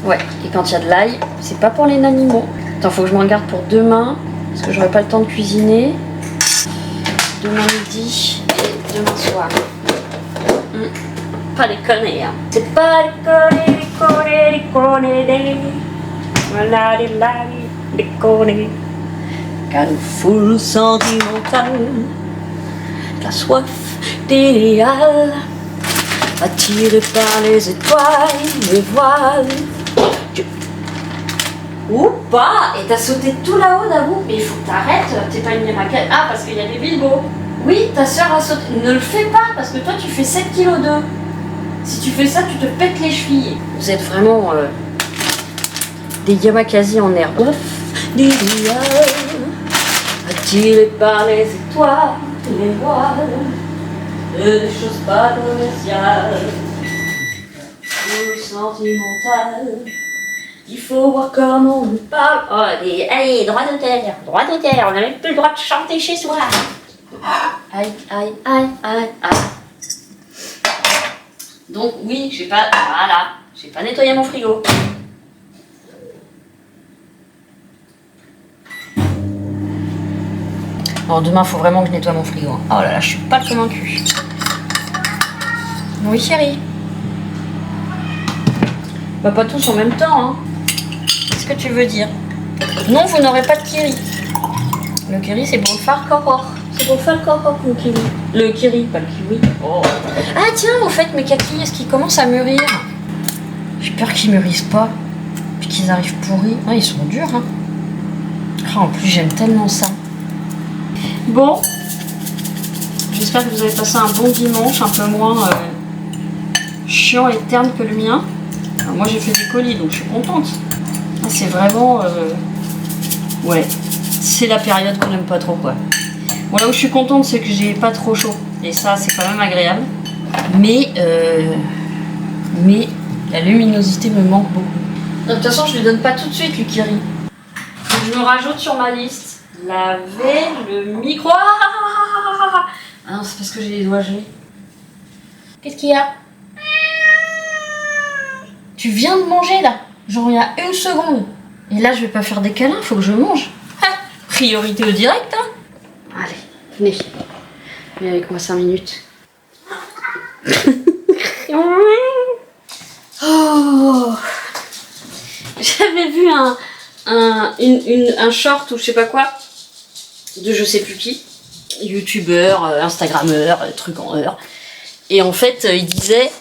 Ouais, et quand il y a de l'ail, c'est pas pour les animaux. Attends, faut que je me regarde pour demain. Parce que j'aurai pas le temps de cuisiner. Demain midi et demain soir. Pas déconner, hein. C'est pas déconner. Voilà, déconner. Car nous foule sentimental. La soif d'idéal. Attiré par les étoiles, les voiles. Ou pas. Et t'as sauté tout là-haut d'avoue. Mais il faut que t'arrêtes, t'es pas une maquette. Ah, parce qu'il y a des Bilbo. Oui, ta soeur a sauté. Ne le fais pas parce que toi tu fais 7,2 kg. Si tu fais ça, tu te pètes les chevilles. Vous êtes vraiment des yamakasi en herbe. Attiré par les étoiles, les voiles, des choses pas commerciales, ou sentimentales. Il faut voir comment on nous parle. Oh, allez, droit d'auteur, on n'a même plus le droit de chanter chez soi. Aïe, aïe, aïe, aïe, aïe. Donc oui, j'ai pas nettoyé mon frigo. Alors demain, il faut vraiment que je nettoie mon frigo. Oh là là, je suis pas convaincue. Oui, chérie. Bah pas tous en même temps, hein. Qu'est-ce que tu veux dire? Non, vous n'aurez pas de kiri. Le kiri, c'est pour le farkor. C'est pour le farkor, le kiri. Le kiri, pas le kiwi. Oh. Ah tiens, au fait, mes kakis, est-ce qu'ils commencent à mûrir? J'ai peur qu'ils mûrissent pas. Puis qu'ils arrivent pourris. Ah, ils sont durs, hein. Ah, en plus, j'aime tellement ça. Bon. J'espère que vous avez passé un bon dimanche, un peu moins chiant et terne que le mien. Alors, moi, j'ai fait des colis, donc je suis contente. Ah, c'est vraiment... Ouais. C'est la période qu'on n'aime pas trop, quoi. Bon, là où je suis contente, c'est que j'ai pas trop chaud. Et ça, c'est quand même agréable. Mais la luminosité me manque beaucoup. De toute façon, je lui donne pas tout de suite, l'Ukiri. Donc, je me rajoute sur ma liste. Laver le micro. Ah non, c'est parce que j'ai les doigts gelés. Qu'est-ce qu'il y a? Tu viens de manger, là. Genre, il y a 1 seconde. Et là, je vais pas faire des câlins, faut que je mange. Priorité au direct, hein. Allez, venez. Venez avec moi 5 minutes. Oh. J'avais vu un short ou je sais pas quoi de je sais plus qui, youtubeur, instagrammeur, truc en heure. Et en fait, il disait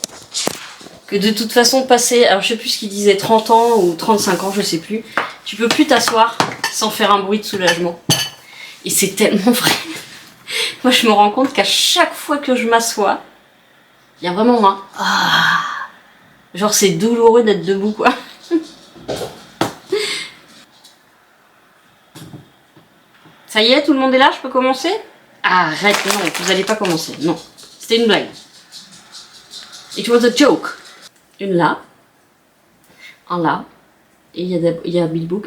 que de toute façon, passer, alors je sais plus ce qu'il disait, 30 ans ou 35 ans, je sais plus, tu peux plus t'asseoir sans faire un bruit de soulagement. Et c'est tellement vrai. Moi, je me rends compte qu'à chaque fois que je m'assois, il y a vraiment un... Ah, genre, c'est douloureux d'être debout, quoi. Ça y est, tout le monde est là, je peux commencer? Arrête, non, vous allez pas commencer. Non, c'était une blague. It was a joke. Une là, un là, et il y a Bilbo...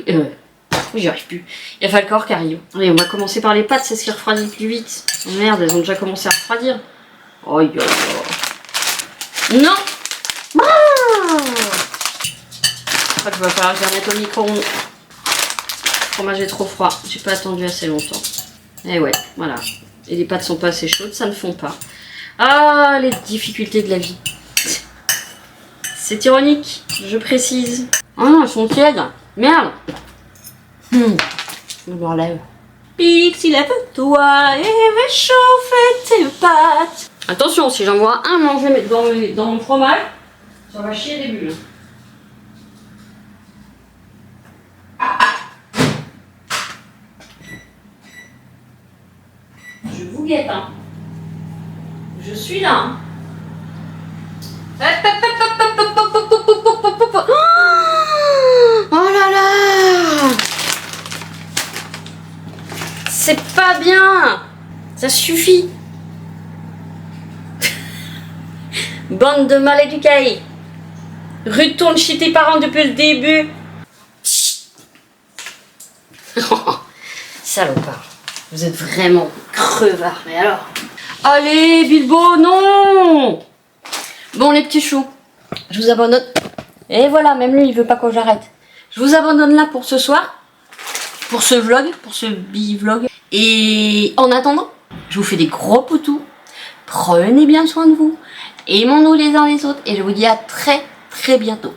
j'y arrive plus. Il y a Falcor qui arrive. Allez, on va commencer par les pattes, c'est ce qui refroidit le plus vite. Oh merde, elles ont déjà commencé à refroidir. Oh yo yo. Non. Ah, je crois que je vais falloir que je remette au micro-ondes. Le fromage est trop froid, j'ai pas attendu assez longtemps. Et ouais, voilà. Et les pâtes sont pas assez chaudes, ça ne fond pas. Ah, les difficultés de la vie. C'est ironique, je précise. Ah non, elles sont tièdes. Merde. Je me relève. Pixie, lève-toi et réchauffe tes pâtes. Attention, si j'en vois un manger dans mon fromage, ça va chier des bulles. Je vous guette, hein. Je suis là, hein. Oh là là! C'est pas bien! Ça suffit! Bande de mal éduqués! Retourne chez tes parents depuis le début! Salopard! Vous êtes vraiment crevard, mais alors? Allez, Bilbo, non! Bon, les petits choux, je vous abandonne. Et voilà, même lui, il veut pas que j'arrête. Je vous abandonne là pour ce soir, pour ce vlog, pour ce bi-vlog. Et en attendant, je vous fais des gros poutous. Prenez bien soin de vous. Aimons-nous les uns les autres. Et je vous dis à très, très bientôt.